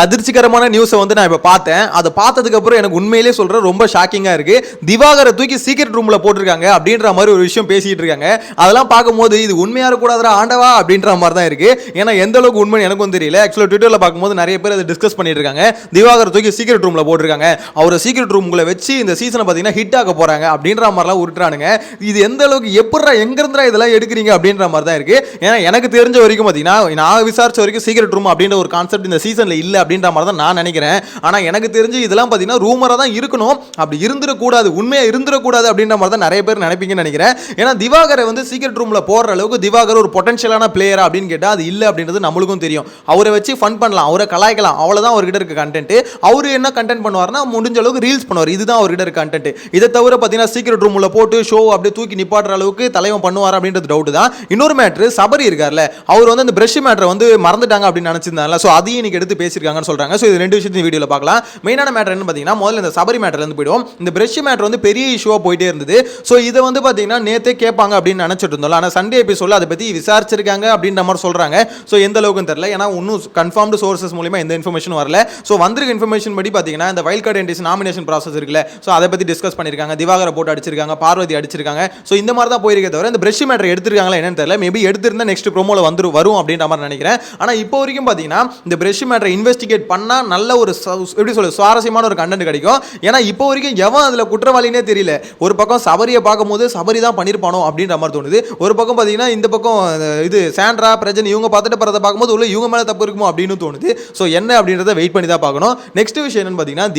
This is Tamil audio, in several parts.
அதிர்ச்சிகரமான நியூஸை வந்து நான் இப்போ பார்த்தேன். அதை பார்த்ததுக்கு அப்புறம் எனக்கு உண்மையிலேயே சொல்கிறேன் ரொம்ப ஷாக்கிங்காக இருக்கு. திவாகரை தூக்கி சீக்ரெட் ரூம்ல போட்டிருக்காங்க அப்படின்ற மாதிரி ஒரு விஷயம் பேசிட்டு இருக்காங்க. அதெல்லாம் பார்க்கும்போது இது உண்மையா இருக்கக்கூடாதா ஆண்டவா அப்படின்ற மாதிரி தான் இருக்கு. ஏன்னா எந்த அளவுக்கு உண்மை எனக்கும் தெரியல. ஆக்சுவலாக ட்விட்டரில் பார்க்கும்போது நிறைய பேர் அதை டிஸ்கஸ் பண்ணிட்டு இருக்காங்க. திவாகரை தூக்கி சீக்ரெட் ரூம்ல போட்டிருக்காங்க, அவரை சீக்ரெட் ரூம்குள்ள வச்சு இந்த சீசனை பார்த்தீங்கன்னா ஹிட் ஆக போறாங்க அப்படின்ற மாதிரிலாம் உருட்டுறானுங்க. இது எந்த அளவுக்கு எப்படா எங்க இருந்தா இதெல்லாம் எடுக்கிறீங்க அப்படின்ற மாதிரி தான் இருக்கு. ஏன்னா எனக்கு தெரிஞ்ச வரைக்கும் பார்த்தீங்கன்னா நான் விசாரிச்ச வரைக்கும் சீக்ரெட் ரூம் அப்படின்ற ஒரு கான்செப்ட் இந்த சீசன்ல இல்ல அப்படின்ற மாதிரி தான் நான் நினைக்கிறேன். ஆனா எனக்கு தெரிஞ்சு இதெல்லாம் பார்த்தீங்கன்னா ரூமரா தான் இருக்கணும், அப்படி இருந்துடக்கூடாது, உண்மையா இருந்துடக்கூடாது அப்படின்ற மாதிரி தான் நிறைய பேர் நினைப்பீங்கன்னு நினைக்கிறேன். ஏன்னா திவாகரை வந்து சீக்ரெட் ரூம்ல போடுற அளவுக்கு திவாகர் ஒரு பொட்டன்ஷியலான பிளேயரா அப்படின்னு கேட்டா அது இல்ல அப்படின்றது நம்மளுக்கும் தெரியும். அவரை வச்சு ஃபன் பண்ணலாம், அவரை கலாய்க்கலாம், அவ்வளவுதான் அவர்கிட்ட இருக்க கண்டென்ட். அவரு என்ன கண்டென்ட் பண்ணுவார்னா முடிஞ்ச அளவுக்கு ரீல்ஸ் பண்ணுவார், இதுதான் அவர்கிட்ட இருக்க கண்டென்ட். இதை தவிர பார்த்தீங்கன்னா சீக்ரெட் ரூம்ல போட்டு ஷோ அப்படியே தூக்கி நிப்பாட்டுற அளவுக்கு தலைவன் பண்ணுவார் அப்படின்றது டவுட் தான். இன்னொரு மேட்ரு சபரி இருக்கார்ல, அவர் வந்து அந்த பிரஷ் மேட்டரை வந்து மறந்துட்டாங்க அப்படின்னு நினைச்சிருந்தாங்க. ஸோ அதையும் இன்னைக்கு எடுத்து பேசியிருக்காங்கன்னு சொல்றாங்க. ஸோ இது ரெண்டு விஷயத்தையும் வீடியோவில் பார்க்கலாம். மெயினான மேட்டர் என்ன பார்த்தீங்கன்னா முதல்ல இந்த சபரி மேட்டர்ல இருந்து போயிடும். இந்த பிரஷ் மேட்டர் வந்து பெரிய இஷ்யூவாக போயிட்டே இருந்தது. ஸோ இதை வந்து பார்த்தீங்கன்னா நேற்றே கேட்பாங்க அப்படின்னு நினைச்சிட்டு இருந்தோம். ஆனால் சண்டே எபிசோட்ல அதை பற்றி விசாரிச்சிருக்காங்க அப்படின்ற மாதிரி சொல்றாங்க. ஸோ எந்த அளவுக்கு தெரியல, ஏன்னா இன்னும் கன்ஃபார்ம்டு சோர்சஸ் மூலமா எந்த இன்ஃபர்மேஷன் வரல. ஸோ வந்திருக்க இன்ஃபர்மேஷன் படி பார்த்தீங்கன்னா இந்த wild card entries nomination process இருக்குல்ல, ஸோ அதை பற்றி டிஸ்கஸ் பண்ணியிருக்காங்க. திவாகரை போட்டு அடிச்சிருக்காங்க, பார்வதி அடிச்சிருக்காங்க. ஸோ இந்த மாதிரி தான் போயிருக்கே தவிர இந்த பிரஷ் மேட்டர் எடுத்திருக்காங்களா என்னன்னு தெரியல. மேபி எடுத்திருந்தா நெக்ஸ்ட் ப்ரோமோல வரும் அப்படின்ற மாதிரி நினைக்கிறேன். ஆனால் இப்போ வரைக்கும் பார்த்தீங்கன்னா இந்த பிரஷ் மேட்டரை இன்வெஸ்டிகேட் பண்ணா நல்ல ஒரு எப்படி சொல்ல சுவாரஸ்யமான ஒரு கண்டென்ட் கிடைக்கும். ஏன்னா இப்போ வரைக்கும் எவன் அதுல குற்றவாளினே தெரியல. ஒரு பக்கம் சபரியை பார்க்கும்போது சபரி தான் பண்ணிருப்பானோ அப்படின்ற மாதிரி தோணுது. ஒரு பக்கம் பார்த்தீங்கன்னா இந்த பக்கம் இது சாண்ட்ரா பிரஜன் இவங்க பார்த்துட்டு பரத பார்க்கும்போது உள்ள இவங்க மேல தப்பு இருக்குமோ அப்படின்னு தோணுது. ஸோ என்ன அப்படின்றத வெயிட் பண்ணி தான் பார்க்கணும். நெக்ஸ்ட் விஷயம் என்னன்னு பார்த்தீங்கன்னா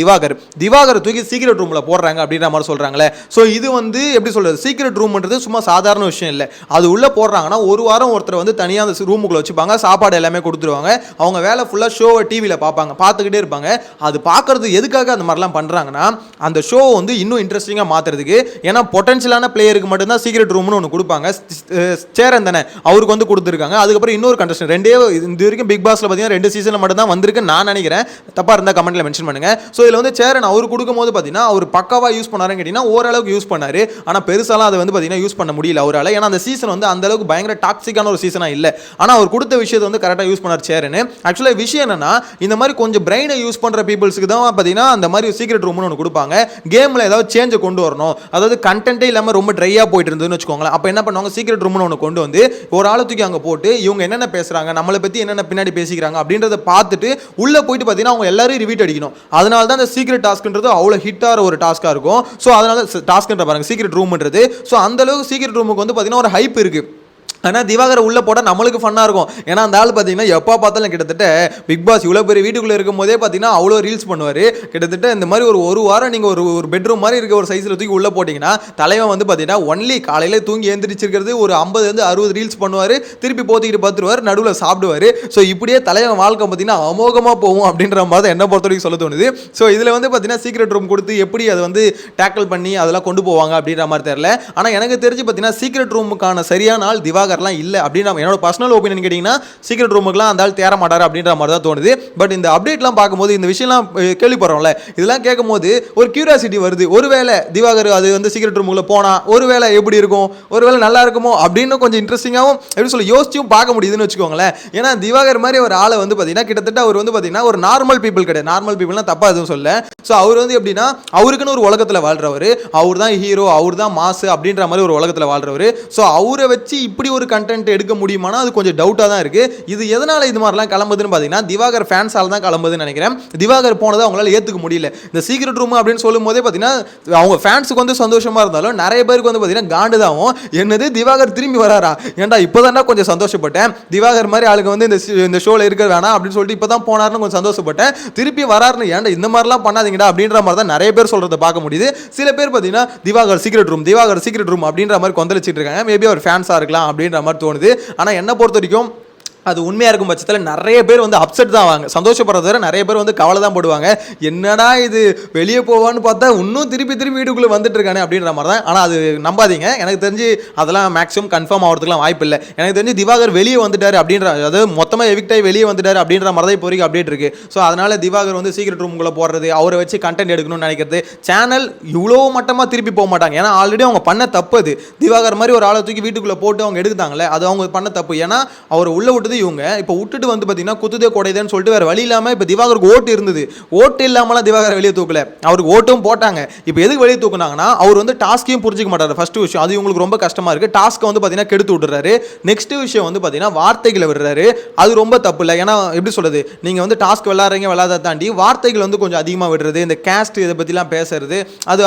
திவாகர் தூக்கி சீக்ரெட் ரூம்ல போடுறாங்க அப்படின்ற மாதிரி சொல்றாங்களே. ஸோ இது வந்து எப்படி சொல்றது, சீக்ரெட் ரூம்ன்றது சும்மா சாதாரண விஷயம் இல்லை. அது உள்ள போடுறாங்கன்னா ஒரு வாரம் ஒருத்தர் வந்து தனியாக அந்த ரூமுக்குள்ள வச்சுப்பாங்க, சாப்பாடு எல்லாமே கொடுத்துருவாங்க. அவங்க வேலை ஃபுல்லாக ஷோவை டிவியில் பார்ப்பாங்க, பார்த்துக்கிட்டே இருப்பாங்க. அது பார்க்கறது எதுக்காக அந்த மாதிரிலாம் பண்ணுறாங்கன்னா அந்த ஷோ வந்து இன்னும் இன்ட்ரெஸ்டிங்காக மாற்றுறதுக்கு. ஏன்னா பொட்டன்ஷியலான பிளேயருக்கு மட்டும்தான் சீக்ரெட் ரூம்னு ஒன்று கொடுப்பாங்க. சேரன் தானே அவருக்கு வந்து கொடுத்துருக்காங்க. அதுக்கப்புறம் இன்னொரு கண்டஸ்டன் ரெண்டே இது வரைக்கும் பிக் பாஸ்ல பார்த்தீங்கன்னா 2 சீசனில் மட்டும் தான் வந்திருக்கு நான் நினைக்கிறேன். தப்பாக இருந்தால் கமெண்ட்ல மென்ஷன் பண்ணுங்க. ஸோ இதில் வந்து சேரன் அவர் கொடுக்கும்போது பார்த்தீங்கன்னா அவர் பக்காவாக யூஸ் பண்ணாருன்னு கேட்டிங்கன்னா ஓரளவுக்கு யூஸ் பண்ணாரு. ஆனால் பெருசாலாம் அதை வந்து பார்த்தீங்கன்னா யூஸ் பண்ண முடியல அவரால். ஏன்னா அந்த சீசன் வந்து அந்த அளவுக்கு பயங்கர டாக்ஸிக்கான ஒரு சீசனாக இல்லை. ஆனால் அவர் கொடுத்த விஷயத்தை வந்து கரெக்டாக யூஸ் பண்ணார் சேரன். ஆக்சுவலாக விஷயம் என்னன்னா இந்த மாதிரி கொஞ்சம் பிரெயினை யூஸ் பண்ணுற பீப்புள்ஸுக்கு தான் பார்த்தீங்கன்னா அந்த மாதிரி சீக்ரெட் ரூம்னு ஒன்று கொடுப்பாங்க. கேமில் ஏதாவது சேஞ்சை கொண்டு வரணும், அதாவது கண்டென்ட்டே இல்லாமல் ரொம்ப ட்ரையாக போயிட்டு இருந்ததுன்னு வச்சுக்கோங்களேன். அப்போ என்ன பண்ணுவாங்க, சீக்ரெட் ரூம்னு ஒன்று கொண்டு வந்து ஒரு ஆளை தூக்கி அங்கே போட்டு இவங்க என்னென்ன பேசுகிறாங்க, நம்மளை பற்றி என்னென்ன பின்னாடி பேசிக்கிறாங்க அப்படின்றத பார்த்துட்டு உள்ளே போயிட்டு பார்த்தீங்கன்னா அவங்க எல்லாரும் ரிவீட் அடிக்கணும். அதனால தான் அந்த சீக்ரெட் டாஸ்க்ன்றது அவ்வளோ ஹிட்டாகிற ஒரு டாஸ்க்காக இருக்கும். ஸோ அதனால டாஸ்க்ன்ற பாருங்க சீக்ரெட் ரூம்ன்றது. ஸோ அந்த அளவுக்கு சீக்ரெட் ரூமுக்கு வந்து பார்த்தீங்கன்னா ஒரு ஹைப் இருக்குது. ஆனால் திவாகரை உள்ளே போட்டால் நம்மளுக்கு ஃபன்னாக இருக்கும். ஏன்னா அந்த ஆள் பார்த்தீங்கன்னா எப்போ பார்த்தாலும் கிட்டத்தட்ட பிக் பாஸ் இவ்வளோ பெரிய வீட்டுக்குள்ளே இருக்கும் போதே பார்த்தீங்கன்னா அவ்வளோ ரீல்ஸ் பண்ணுவார். கிட்டத்தட்ட இந்த மாதிரி ஒரு வாரம் நீங்கள் ஒரு பெட்ரூம் மாதிரி இருக்க ஒரு சைஸில் தூக்கி உள்ளே போட்டிங்கன்னா தலைவன் வந்து பார்த்தீங்கன்னா ஒன்லி காலையில் தூங்கி எழுந்திரிச்சிருக்கிறது ஒரு 50-60 ரீல்ஸ் பண்ணுவார், திருப்பி போத்திக்கிட்டு பார்த்துருவார், நடுவில் சாப்பிடுவார். ஸோ இப்படியே தலைவன் வாழ்க்கை பார்த்தீங்கன்னா அமோகமாக போகும் அப்படின்ற மாதிரி தான் என்ன பொறுத்த வரைக்கும் சொல்ல தோணுது. ஸோ இதில் வந்து பார்த்தீங்கன்னா சீக்ரெட் ரூம் கொடுத்து எப்படி அதை வந்து டேக்கிள் பண்ணி அதெல்லாம் கொண்டு போவாங்க அப்படின்ற மாதிரி தெரியல. ஆனால் எனக்கு தெரிஞ்சு பார்த்தீங்கன்னா சீக்ரெட் ரூமுக்கான சரியான ஆள் திவாகர் இல்ல அப்படின்னு என்னோட பர்சனல் ஒப்பீனியன் கேட்டீங்கன்னா சீக்ரெட் ரூமுக்குலாம் அந்த ஆள் தேர மாட்டாரு அப்படின்ற மாதிரி தான் தோணுது. பட் இந்த அப்டேட்லாம் பார்க்கும்போது இந்த விஷயம்லாம் கேள்விப்படுறோம்ல, இதெல்லாம் கேட்கும்போது ஒரு கியூரியாசிட்டி வருது. ஒருவேளை திவாகர் அது வந்து சீக்ரெட் ரூமுக்குள்ள போனா ஒருவேளை எப்படி இருக்கும், ஒருவேளை நல்லா இருக்குமோ அப்படின்னு கொஞ்சம் இன்ட்ரெஸ்டிங்காகவும் எப்படி சொல்ல யோசிச்சும் பார்க்க முடியுதுன்னு வச்சுக்கோங்களேன். ஏன்னா திவாகர் மாதிரி ஒரு ஆளை வந்து பார்த்தீங்கன்னா கிட்டத்தட்ட அவர் வந்து பார்த்தீங்கன்னா ஒரு நார்மல் பீப்புள் கிடையாது. நார்மல் பீப்புள்னா தப்பா எதுவும் சொல்ல. ஸோ அவர் வந்து எப்படின்னா அவருக்குன்னு ஒரு உலகத்தில் வாழ்றவர், அவர் தான் ஹீரோ, அவர் தான் மாசு அப்படின்ற மாதிரி ஒரு உலகத்தில் வாழ்றவர். ஸோ அவரை வச்சு இப்படி ஒரு கண்டென்ட் எடுக்க முடியுமானா அது கொஞ்சம் டவுட்டா தான் இருக்கு. இது எதனால இது மாதிரிலாம் கிளம்புதுன்னு பார்த்தீங்கன்னா திவாகர் ஃபேன்ஸால தான் கிளம்புதுன்னு நினைக்கிறேன். திவாகர் போனதை அவங்களால ஏற்றுக்க முடியல. இந்த சீக்ரெட் ரூம் அப்படின்னு சொல்லும் போதே பார்த்தீங்கன்னா அவங்க ஃபேன்ஸுக்கு வந்து சந்தோஷமா இருந்தாலும் நிறைய பேருக்கு வந்து பார்த்தீங்கன்னா காண்டுதாகும். என்னது திவாகர் திரும்பி வராரா, ஏன்டா இப்போதான்டா கொஞ்சம் சந்தோஷப்பட்டேன், திவாகர் மாதிரி ஆளுங்க வந்து இந்த ஷோவில் இருக்க வேணாம் அப்படின்னு சொல்லிட்டு இப்போ தான் போனார்னு கொஞ்சம் சந்தோஷப்பட்டேன், திருப்பி வராருன்னு ஏன்டா இந்த மாதிரிலாம் பண்ணாதீங்கடா அப்படின்ற மாதிரி தான் நிறைய பேர் சொல்றதை பார்க்க முடியுது. சில பேர் பார்த்தீங்கன்னா திவாகர் சீக்ரெட் ரூம் அப்படின்ற மாதிரி கொந்தளிச்சிட்டு இருக்காங்க. மேபி அவர் ஃபேன்ஸா இருக்கலாம் அப்படின்ற மாதிரி தோணுது. ஆனால் என்ன பொறுத்த வரைக்கும் அது உண்மையாக இருக்கும் பட்சத்தில் நிறைய பேர் வந்து அப்செட் தான் ஆவாங்க. சந்தோஷப்படுறத விட நிறைய பேர் வந்து கவலை தான் போடுவாங்க. என்னடா இது வெளியே போவான்னு பார்த்தா இன்னும் திருப்பி வீட்டுக்குள்ளே வந்துட்டு இருக்கானே அப்படின்ற மாதிரி தான். ஆனால் அது நம்பாதீங்க, எனக்கு தெரிஞ்சு அதெல்லாம் மேக்ஸிமம் கன்ஃபார்ம் ஆகிறதுக்குலாம் வாய்ப்பு இல்லை. எனக்கு தெரிஞ்சு திவாகர் வெளியே வந்துட்டார் அப்படின்ற, அதாவது மொத்தமாக எவிக்டாகி வெளியே வந்துட்டார் அப்படின்ற மாதிரி தான் இப்போ வரைக்கும் அப்டேட் இருக்குது. ஸோ அதனால் திவாகர் வந்து சீக்ரெட் ரூமுக்குள்ளே போடுறது, அவரை வச்சு கண்டென்ட் எடுக்கணும்னு நினைக்கிறது, சேனல் இவ்வளோ மட்டமாக திருப்பி போக மாட்டாங்க. ஏன்னா ஆல்ரெடி அவங்க பண்ண தப்பு அது. திவாகர் மாதிரி ஒரு ஆளை தூக்கி வீட்டுக்குள்ளே போட்டு அவங்க எடுத்தாங்களே, அது அவங்க பண்ண தப்பு. ஏன்னா அவர் உள்ள விட்டு விட்டது இவங்க, இப்போ விட்டுட்டு வந்து பார்த்தீங்கன்னா குத்துதே கொடைதேன்னு சொல்லிட்டு வேற வழி இல்லாமல் இப்போ திவாகருக்கு ஓட்டு இருந்தது, ஓட்டு இல்லாமலாம் திவாகரை வெளியே தூக்கல, அவருக்கு ஓட்டும் போட்டாங்க. இப்போ எதுக்கு வெளியே தூக்குனாங்கன்னா அவர் வந்து டாஸ்கையும் புரிஞ்சிக்க மாட்டாரு. ஃபர்ஸ்ட் விஷயம் அது இவங்களுக்கு ரொம்ப கஷ்டமா இருக்கு. டாஸ்க்கை வந்து பார்த்தீங்கன்னா கெடுத்து விட்டுறாரு. நெக்ஸ்ட் விஷயம் வந்து பார்த்தீங்கன்னா வார்த்தைகளை விடுறாரு. அது ரொம்ப தப்பு இல்லை. ஏன்னா எப்படி சொல்றது, நீங்கள் வந்து டாஸ்க் விளாட்றீங்க விளாத தாண்டி வார்த்தைகள் வந்து கொஞ்சம் அதிகமாக விடுறது, இந்த கேஸ்ட் இதை பற்றிலாம் பேசுறது,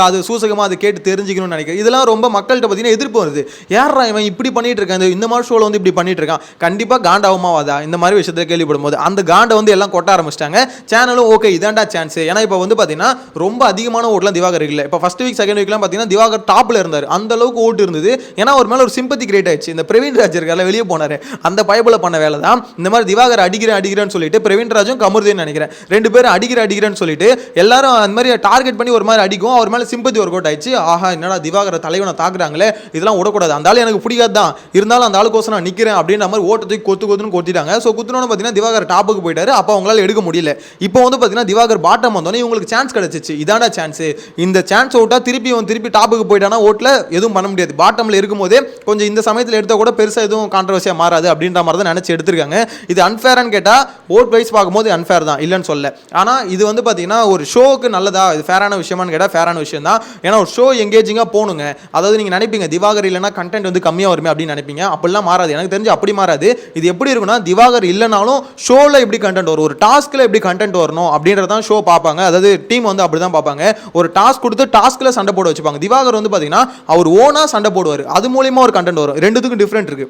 அது சூசகமாக அது கேட்டு தெரிஞ்சுக்கணும்னு நினைக்கிறேன். இதெல்லாம் ரொம்ப மக்கள்கிட்ட பார்த்தீங்கன்னா எதிர்ப்பு வருது. யாரா இவன் இப்படி பண்ணிட்டு இருக்கான், இந்த மாதிரி ஷோவில் வந்து இப்படி பண்ணிட்டு இருக்கான், கண்டிப்பாக காண்டாவமாவாதா இந்த மாதிரி விஷயத்தை கேள்விப்படும் போது. அந்த காண்டை வந்து எல்லாம் கொட்ட ஆரம்பிச்சிட்டாங்க. சேனலும் ஓகே இதாண்டா சான்ஸ். ஏன்னா இப்போ வந்து பார்த்தீங்கன்னா ரொம்ப அதிகமான ஓட்டுலாம் திவாகர் இல்லை. இப்போ ஃபர்ஸ்ட் வீக் செகண்ட் வீக்லாம் பார்த்தீங்கன்னா திவாகர் டாப்ல இருந்தார், அந்த அளவுக்கு ஓட்டு இருந்தது. ஏன்னா ஒரு மேலே ஒரு சிம்பத்தி கிரியேட் ஆயிடுச்சு. இந்த பிரவீன் ராஜ் இருக்கால வெளியே போனாரு, அந்த பைபிள பண்ண வேலை தான் இந்த மாதிரி திவாகர் அடிக்கிறேன்னு சொல்லிட்டு பிரவீன் ராஜும் கமருதேன்னு நினைக்கிறேன் ரெண்டு பேரும் அடிக்கிறேன்னு சொல்லிட்டு எல்லாரும் அந்த மாதிரி டார்கெட் பண்ணி ஒரு மாதிரி அடிக்கும். அவர் மேலே சிம்பத்தி ஒர்க் அவுட் ஆயிடுச்சு. ஆஹா என்னடா திவாகர தலைவனை தாக்குறாங்களே, இதெல்லாம் விடக்கூடாது, அந்த ஆள் எனக்கு பிடிக்காது தான், இருந்தாலும் அந்த ஆளுக்கோசம் நான் நிற்கிறேன் அப்படின்ற மாதிரி ஓட்டத்துக்கு கொத்துன்னு கொத்திட்டாங்க. ஸோ குத்துனோன்னு பார்த்தீங்கன்னா திவாகர் டாப்புக்கு போயிட்டாரு. அப்போ அவங்களால எடுக்க முடியல. இப்போ வந்து பார்த்தீங்கன்னா திவாகர் பாட்டம் வந்தோன்னே இவங்களுக்கு சான்ஸ் கிடைச்சிச்சு. இதான சான்ஸ், இந்த சான்ஸ் விட்டா திருப்பி டாப்புக்கு போயிட்டானா ஓட்டில் எதுவும் பண்ண முடியாது. பாட்டமில் இருக்கும்போதே கொஞ்சம் இந்த சமயத்தில் எடுத்தால் கூட பெருசாக எதுவும் கான்ட்ரவர்சியாக மாறாது அப்படின்ற மாதிரி தான் நினச்சி எடுத்திருக்காங்க. இது அன்ஃபேர்னு கேட்டால் ஓட் வைஸ் பார்க்கும்போது அன்ஃபேர் தான், இல்லைன்னு சொல்ல. ஆனால் இது வந்து பார்த்தீங்கன்னா ஒரு ஷோக்கு நல்லதா, இது ஃபேரான விஷயமானு கேட்டால் ஃபேரான விஷயம் தான். ஏன்னா ஒரு ஷோ எங்கேஜிங்காக போகணுங்க. அதாவது நீங்கள் நினைப்பீங்க திவாகர் இல்லைனா கண்டென்ட் வந்து கம்மியாக வருமே அப்படின்னு நினைப்பீங்க. அப்படிலாம் மாறாது, எனக்கு தெரிஞ்சு அப்படி மாறாது. இது எப்படி இருக்குன்னா திவாகர் இல்லைனாலும் ஷோவில் எப்படி கண்டென்ட் வரும், ஒரு டாஸ்கில் எப்படி கண்டென்ட் வரணும் அப்படின்றதான் ஷோ பார்ப்பாங்க. அதாவது டீம் வந்து அப்படி தான் பார்ப்பாங்க. ஒரு டாஸ்க் கொடுத்து டாஸ்கில் சண்டை போட வச்சுப்பாங்க. திவாகர் வந்து பார்த்தீங்கன்னா அவர் ஓனாக சண்டை போடுவார், அது மூலியமா ஒரு கண்டென்ட் வரும். ரெண்டுத்துக்கும் டிஃப்ரெண்ட் இருக்கு.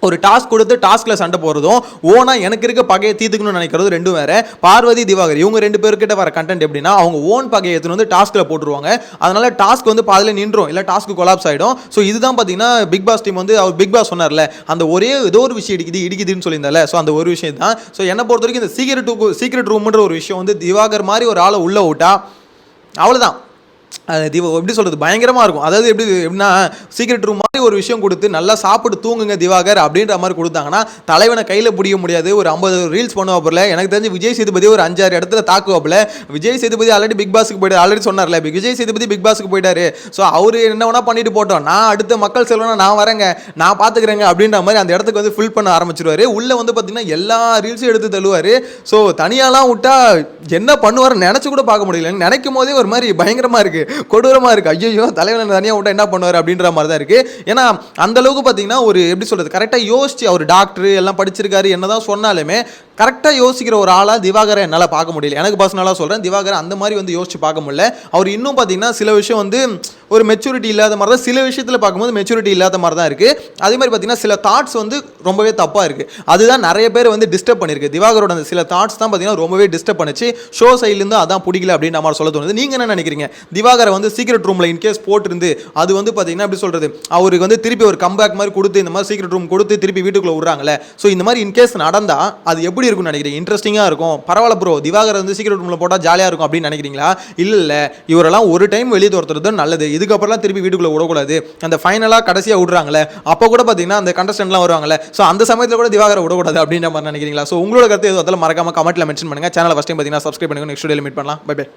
ஒரு டாஸ்க் கொடுத்து டாஸ்கில் சண்டை போகிறதும் ஓனா எனக்கு இருக்க பகையை தீர்த்துக்கணும்னு நினைக்கிறது ரெண்டும் வேற. பார்வதி திவாகர் இவங்க ரெண்டு பேர்கிட்ட வர கண்டென்ட் எப்படின்னா அவங்க ஓன் பகையை எடுத்துன்னு வந்து டாஸ்கில் போட்டுருவாங்க. அதனால டாஸ்க் வந்து பாதியில் நின்றும், இல்லை டாஸ்க்கு கொலாப்ஸ் ஆகிடும். ஸோ இதுதான் பார்த்தீங்கன்னா பிக் பாஸ் டீம் வந்து அவர் பிக் பாஸ் சொன்னார்ல, அந்த ஒரே ஏதோ ஒரு விஷயம் இடிக்குதுன்னு சொல்லியிருந்தால, ஸோ அந்த ஒரு விஷயம் தான். ஸோ என்னை பொறுத்த வரைக்கும் இந்த சீக்ரெட் ரூம்ன்ற ஒரு விஷயம் வந்து திவாகர் மாதிரி ஒரு ஆளை உள்ள விட்டா அவ்வளோதான். எப்படி சொல்கிறது, பயங்கரமாக இருக்கும். அதாவது எப்படின்னா சீக்ரெட் ரூம் மாதிரி ஒரு விஷயம் கொடுத்து நல்லா சாப்பிட்டு தூங்குங்க திவாகர் அப்படின்ற மாதிரி கொடுத்தாங்கன்னா தலைவனை கையில் பிடிக்க முடியாது. ஒரு 50 ரீல்ஸ் பண்ணுவாப்பில். எனக்கு தெரிஞ்சு விஜய் சேதுபதி ஒரு 5-6 இடத்துல தாக்குவாப்பில். விஜய் சேதுபதி ஆல்ரெடி பிக் பாஸுக்கு போயிட்டு ஆல்ரெடி சொன்னார்ல, விஜய் சேதுபதி பிக் பாஸுக்கு போயிட்டாரு. ஸோ அவர் என்ன வேணா பண்ணிட்டு போட்டோம், நான் அடுத்த மக்கள் செல்வனா நான் வரேங்க, நான் பார்த்துக்கிறேங்க அப்படின்ற மாதிரி அந்த இடத்துக்கு வந்து ஃபில் பண்ண ஆரம்பிச்சிருவாரு. உள்ளே வந்து பார்த்தீங்கன்னா எல்லா ரீல்ஸும் எடுத்து தள்ளுவார். ஸோ தனியாலாம் விட்டா என்ன பண்ணுவார் நினச்சி கூட பார்க்க முடியல. நினைக்கும் போதே ஒரு மாதிரி பயங்கரமாக இருக்குது, கொடூரமாக இருக்குது. ஐயோ தலைவனை தனியாக விட்டா என்ன பண்ணுவார் அப்படின்ற மாதிரி தான் இருக்குது. ஏன்னா அந்த அளவுக்கு பார்த்தீங்கன்னா ஒரு எப்படி சொல்கிறது, கரெக்டாக யோசிச்சு அவர் டாக்டர் எல்லாம் படிச்சிருக்காரு என்னதான் சொன்னாலுமே கரெக்டாக யோசிக்கிற ஒரு ஆளாக திவாகரை என்னால் பார்க்க முடியல. எனக்கு பர்சனலாக சொல்கிறேன், திவாகரை அந்த மாதிரி வந்து யோசிச்சு பார்க்க முடியல. அவர் இன்னும் பார்த்தீங்கன்னா சில விஷயம் வந்து ஒரு மெச்சூரிட்டி இல்லாத மாதிரி தான், சில விஷயத்தில் பார்க்கும்போது மெச்சூரிட்டி இல்லாத மாதிரி தான் இருக்குது. அதே மாதிரி பார்த்தீங்கன்னா சில தாட்ஸ் வந்து ரொம்பவே தப்பாக இருக்குது. அதுதான் நிறைய பேர் வந்து டிஸ்டர்ப் பண்ணியிருக்கு. திவாகரோட அந்த சில தாட்ஸ் தான் பார்த்தீங்கன்னா ரொம்பவே டிஸ்டர்ப் பண்ணிச்சு. ஷோ சைட்லேருந்து அதான் பிடிக்கல அப்படின்ற மாதிரி சொல்ல தோணுது. நீங்கள் என்ன நினைக்கிறீங்க? திவாகரை வந்து சீக்ரெட் ரூமில் இன்கேஸ் போட்டிருந்து அது வந்து பார்த்தீங்கன்னா எப்படி சொல்கிறது, அவருக்கு வந்து திருப்பி ஒரு கம்பேக் மாதிரி கொடுத்து இந்த மாதிரி சீக்ரெட் ரூம் கொடுத்து திருப்பி வீட்டுக்குள்ளே விட்றாங்களே, ஸோ இந்த மாதிரி இன்கேஸ் நடந்தால் அது எப்படி இருக்கும்னு நினைக்கிறீங்க? இன்ட்ரெஸ்டிங்காக இருக்கும், பரவாயில்ல ப்ரோ திவாகர் வந்து சீக்ரெட் ரூமில் போட்டால் ஜாலியாக இருக்கும் அப்படின்னு நினைக்கிறீங்களா? இல்லை இவரெல்லாம் ஒரு டைம் வெளியே துரத்துறது நல்லது, இதுக்கப்புறம்லாம் திருப்பி வீட்டுக்குள்ளே விடக்கூடாது. அந்த ஃபைனலாக கடைசியாக விடுறாங்களே அப்போ கூட பார்த்தீங்கன்னா அந்த கண்டஸ்டன்ட்லாம் வருவாங்களே, ஸோ அந்த சமயத்தில் கூட திவாகரை விடக்கூடாது அப்படின்ற மாதிரி நினைக்கிறீங்களா? ஸோ உங்களோட கருத்து எதுவும் அதில் மறக்காம கமெண்ட்டில் மென்ஷன் பண்ணுங்கள். சேனலை ஃபஸ்ட் டைம் பார்த்தீங்கன்னா சப்ஸ்கிரைப் பண்ணுங்கள். நெக்ஸ்ட் வீடியோவில் மீட் பண்ணலாம். Bye by.